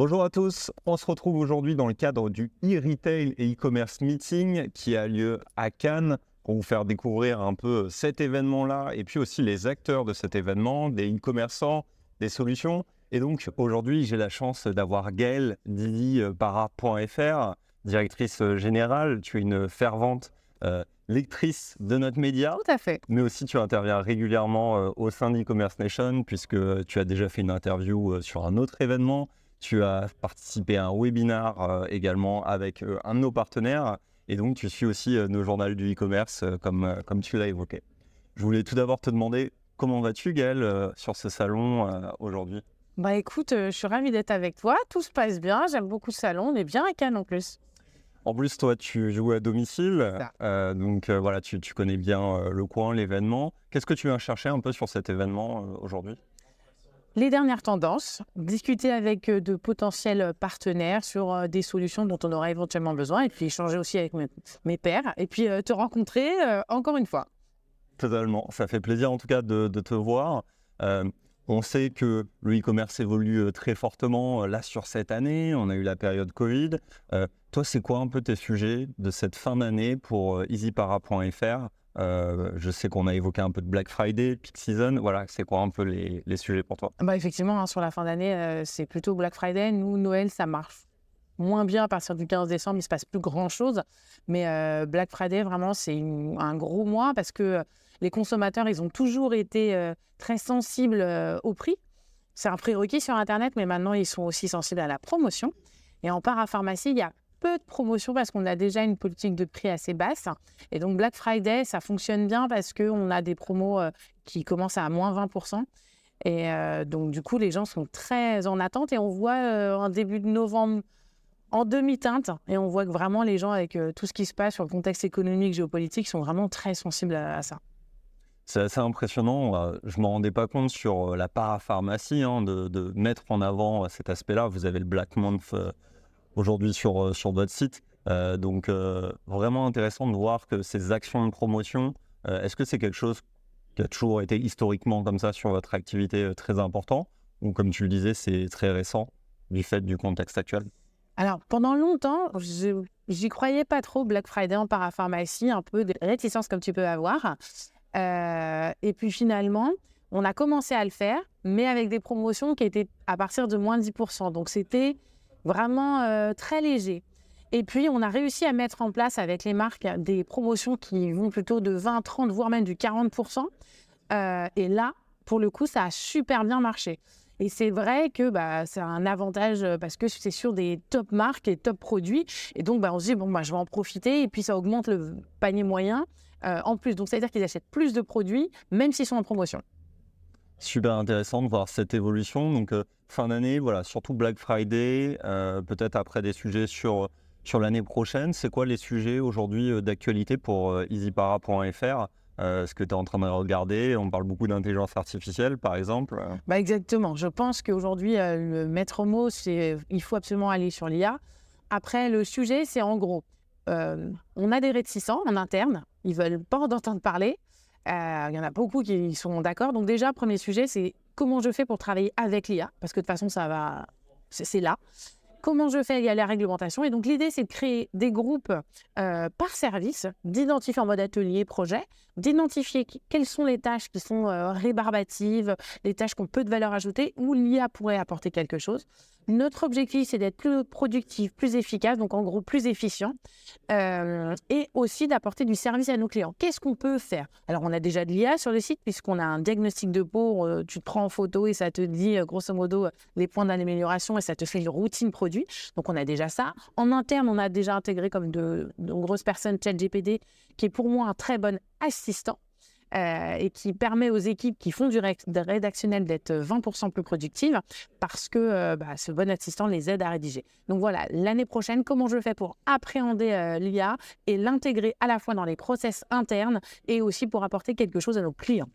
Bonjour à tous, on se retrouve aujourd'hui dans le cadre du e-retail et e-commerce meeting qui a lieu à Cannes pour vous faire découvrir un peu cet événement-là et puis aussi les acteurs de cet événement, des e-commerçants, des solutions. Et donc aujourd'hui, j'ai la chance d'avoir Gaëlle d'Izipara.fr, directrice générale. Tu es une fervente lectrice de notre média, Tout à fait. mais aussi tu interviens régulièrement au sein d'e-commerce nation puisque tu as déjà fait une interview sur un autre événement. Tu as participé à un webinar également avec un de nos partenaires et donc tu suis aussi nos journaux du e-commerce comme tu l'as évoqué. Je voulais tout d'abord te demander comment vas-tu Gaëlle sur ce salon aujourd'hui? Bah écoute, je suis ravie d'être avec toi. Tout se passe bien. J'aime beaucoup ce salon. On est bien à Cannes en plus. En plus, toi, tu joues à domicile, Ça. voilà, tu connais bien le coin, l'événement. Qu'est-ce que tu viens chercher un peu sur cet événement aujourd'hui? Les dernières tendances, discuter avec de potentiels partenaires sur des solutions dont on aura éventuellement besoin et puis échanger aussi avec mes pairs et puis te rencontrer encore une fois. Totalement, ça fait plaisir en tout cas de te voir. On sait que le e-commerce évolue très fortement là sur cette année, on a eu la période Covid. Toi, c'est quoi un peu tes sujets de cette fin d'année pour Izipara.fr? Je sais qu'on a évoqué un peu de Black Friday, Peak Season, voilà, c'est quoi un peu les sujets pour toi? Bah effectivement, hein, sur la fin d'année, c'est plutôt Black Friday. Nous, Noël, ça marche moins bien à partir du 15 décembre, il ne se passe plus grand-chose. Mais Black Friday, vraiment, c'est un gros mois parce que les consommateurs, ils ont toujours été très sensibles au prix. C'est un prérequis sur Internet, mais maintenant, ils sont aussi sensibles à la promotion. Et en parapharmacie, il y a peu de promotions parce qu'on a déjà une politique de prix assez basse. Et donc, Black Friday, ça fonctionne bien parce qu'on a des promos qui commencent à moins 20%. Et donc, du coup, les gens sont très en attente. Et on voit en début de novembre, en demi-teinte, et on voit que vraiment les gens, avec tout ce qui se passe sur le contexte économique, géopolitique, sont vraiment très sensibles à ça. C'est assez impressionnant, je ne m'en rendais pas compte sur la parapharmacie, hein, de mettre en avant cet aspect-là. Vous avez le Black Month aujourd'hui sur votre site. Vraiment intéressant de voir que ces actions de promotion, est-ce que c'est quelque chose qui a toujours été historiquement comme ça sur votre activité très important? Ou comme tu le disais, c'est très récent du fait du contexte actuel? Alors, pendant longtemps, j'y croyais pas trop, Black Friday en parapharmacie, un peu de réticence comme tu peux avoir. Et puis finalement, on a commencé à le faire, mais avec des promotions qui étaient à partir de moins 10%. Donc, c'était vraiment très léger. Et puis, on a réussi à mettre en place avec les marques des promotions qui vont plutôt de 20, 30, voire même du 40%. Et là, pour le coup, ça a super bien marché. Et c'est vrai que c'est un avantage parce que c'est sur des top marques et top produits. Et donc, on se dit, je vais en profiter. Et puis, ça augmente le panier moyen en plus. Donc, c'est-à-dire qu'ils achètent plus de produits, même s'ils sont en promotion. Super intéressant de voir cette évolution. Donc, fin d'année, voilà, surtout Black Friday, peut-être après des sujets sur l'année prochaine. C'est quoi les sujets aujourd'hui d'actualité pour Izipara.fr? Ce que tu es en train de regarder, on parle beaucoup d'intelligence artificielle, par exemple. Exactement. Je pense qu'aujourd'hui, le maître mot, c'est il faut absolument aller sur l'IA. Après, le sujet, c'est en gros, on a des réticents en interne. Ils ne veulent pas en entendre parler. Il y en a beaucoup qui sont d'accord. Donc déjà, premier sujet, c'est comment je fais pour travailler avec l'IA? Parce que de toute façon, c'est là. Comment je fais? Il y a la réglementation. Et donc, l'idée, c'est de créer des groupes par service, d'identifier en mode atelier, projet, d'identifier quelles sont les tâches qui sont rébarbatives, les tâches qui ont peu de valeur ajoutée, où l'IA pourrait apporter quelque chose. Notre objectif, c'est d'être plus productif, plus efficace, donc en gros plus efficient, et aussi d'apporter du service à nos clients. Qu'est-ce qu'on peut faire? Alors, on a déjà de l'IA sur le site, puisqu'on a un diagnostic de peau, tu te prends en photo et ça te dit, grosso modo, les points d'amélioration et ça te fait une routine produit. Donc, on a déjà ça. En interne, on a déjà intégré comme de grosses personnes ChatGPT, qui est pour moi un très bon assistant. Et qui permet aux équipes qui font du rédactionnel d'être 20% plus productives parce que ce bon assistant les aide à rédiger. Donc voilà, l'année prochaine, comment je fais pour appréhender l'IA et l'intégrer à la fois dans les process internes et aussi pour apporter quelque chose à nos clients.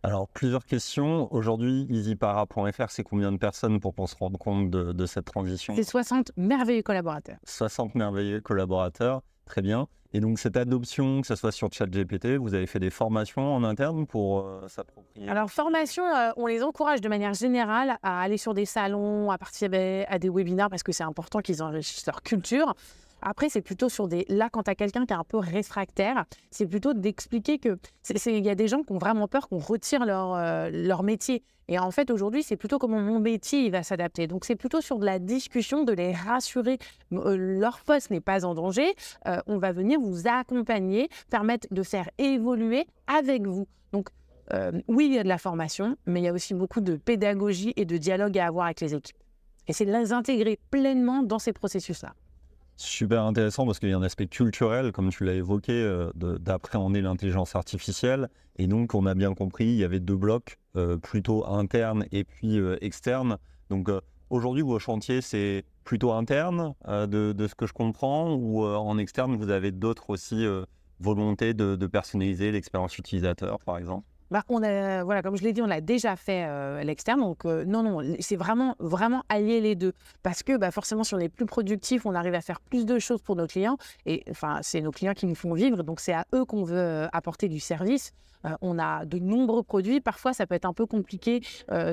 Alors, plusieurs questions. Aujourd'hui, Izipara.fr, c'est combien de personnes pour qu'on se rende compte de cette transition? C'est 60 merveilleux collaborateurs. 60 merveilleux collaborateurs. Très bien. Et donc cette adoption, que ce soit sur ChatGPT, vous avez fait des formations en interne pour s'approprier? Alors, formation, on les encourage de manière générale à aller sur des salons, à participer à des webinaires parce que c'est important qu'ils enrichissent leur culture. Après, c'est plutôt sur des... Là, quand tu as quelqu'un qui est un peu réfractaire, c'est plutôt d'expliquer que il y a des gens qui ont vraiment peur qu'on retire leur métier. Et en fait, aujourd'hui, c'est plutôt comment mon métier il va s'adapter. Donc, c'est plutôt sur de la discussion, de les rassurer. Leur poste n'est pas en danger. On va venir vous accompagner, permettre de faire évoluer avec vous. Donc, oui, il y a de la formation, mais il y a aussi beaucoup de pédagogie et de dialogue à avoir avec les équipes. Et c'est de les intégrer pleinement dans ces processus-là. Super intéressant parce qu'il y a un aspect culturel, comme tu l'as évoqué, d'appréhender l'intelligence artificielle. Et donc, on a bien compris, il y avait 2 blocs, plutôt internes et puis externes. Donc, aujourd'hui, vos chantiers, c'est plutôt interne, de ce que je comprends, ou en externe, vous avez d'autres aussi volontés de personnaliser l'expérience utilisateur, par exemple? Bah, voilà, comme je l'ai dit, on l'a déjà fait à l'externe. Donc, non, c'est vraiment, vraiment allier les deux. Parce que forcément, si on est plus productif, on arrive à faire plus de choses pour nos clients. Et enfin, c'est nos clients qui nous font vivre. Donc, c'est à eux qu'on veut apporter du service. On a de nombreux produits. Parfois, ça peut être un peu compliqué.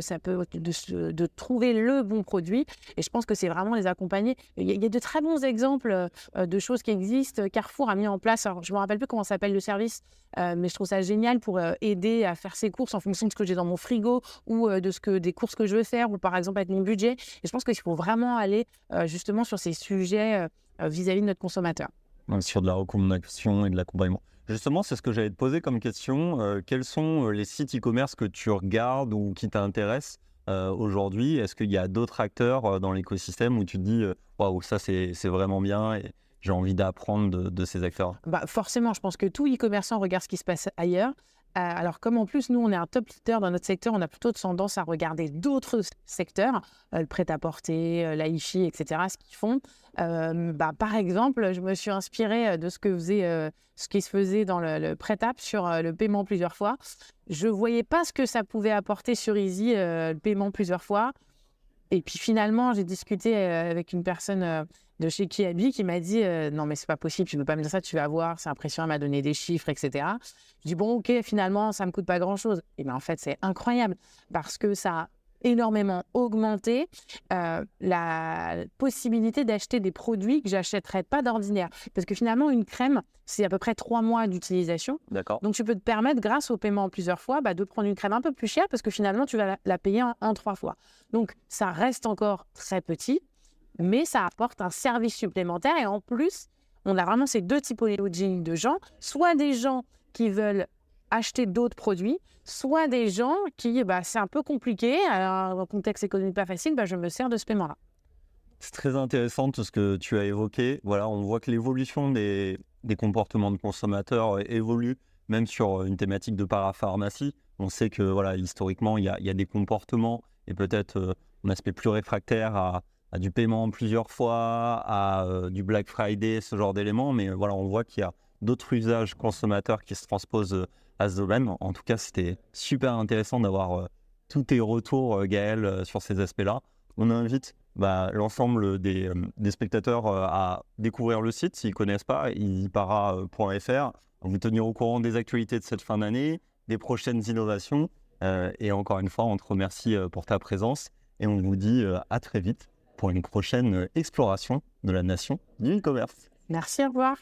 Ça peut de trouver le bon produit. Et je pense que c'est vraiment les accompagner. Il y a de très bons exemples de choses qui existent. Carrefour a mis en place, alors, je ne me rappelle plus comment s'appelle le service, mais je trouve ça génial pour aider à faire ses courses en fonction de ce que j'ai dans mon frigo ou des courses que je veux faire ou par exemple avec mon budget. Et je pense qu'il faut vraiment aller justement sur ces sujets vis-à-vis de notre consommateur. Ouais, sur de la recommandation et de l'accompagnement. Justement, c'est ce que j'allais te poser comme question. Quels sont les sites e-commerce que tu regardes ou qui t'intéressent aujourd'hui? Est-ce qu'il y a d'autres acteurs dans l'écosystème où tu te dis waouh, ça c'est vraiment bien et j'ai envie d'apprendre de ces acteurs? Forcément, je pense que tout e-commerçant regarde ce qui se passe ailleurs. Alors, comme en plus, nous, on est un top leader dans notre secteur, on a plutôt tendance à regarder d'autres secteurs, le prêt-à-porter, la hi-fi, etc., ce qu'ils font. Par exemple, je me suis inspirée de ce qui se faisait dans le prêt-à sur le paiement plusieurs fois. Je ne voyais pas ce que ça pouvait apporter sur Easy, le paiement plusieurs fois. Et puis finalement, j'ai discuté avec une personne de chez Kiabi qui m'a dit non mais c'est pas possible, tu ne peux pas me dire ça, tu vas voir, c'est impressionnant, elle m'a donné des chiffres, etc. Je dis bon ok, finalement ça me coûte pas grand chose. Et bien en fait c'est incroyable parce que ça a énormément augmenté la possibilité d'acheter des produits que j'achèterais pas d'ordinaire. Parce que finalement une crème, c'est à peu près 3 mois d'utilisation. D'accord. Donc tu peux te permettre grâce au paiement en plusieurs fois de prendre une crème un peu plus chère parce que finalement tu vas la payer en 3 fois. Donc ça reste encore très petit, mais ça apporte un service supplémentaire. Et en plus, on a vraiment ces 2 typologies de gens, soit des gens qui veulent acheter d'autres produits, soit des gens qui, c'est un peu compliqué, alors, dans un contexte économique pas facile, je me sers de ce paiement-là. C'est très intéressant tout ce que tu as évoqué. Voilà, on voit que l'évolution des comportements de consommateurs évolue, même sur une thématique de parapharmacie. On sait que voilà, historiquement, il y a des comportements et peut-être un aspect plus réfractaire à du paiement plusieurs fois, à du Black Friday, ce genre d'éléments. Mais voilà, on voit qu'il y a d'autres usages consommateurs qui se transposent à ce domaine. En tout cas, c'était super intéressant d'avoir tous tes retours, Gaël, sur ces aspects-là. On invite l'ensemble des spectateurs à découvrir le site s'ils ne connaissent pas, easypara.fr, vous tenir au courant des actualités de cette fin d'année, des prochaines innovations. Et encore une fois, on te remercie pour ta présence et on vous dit à très vite pour une prochaine exploration de la nation du e-commerce. Merci, au revoir.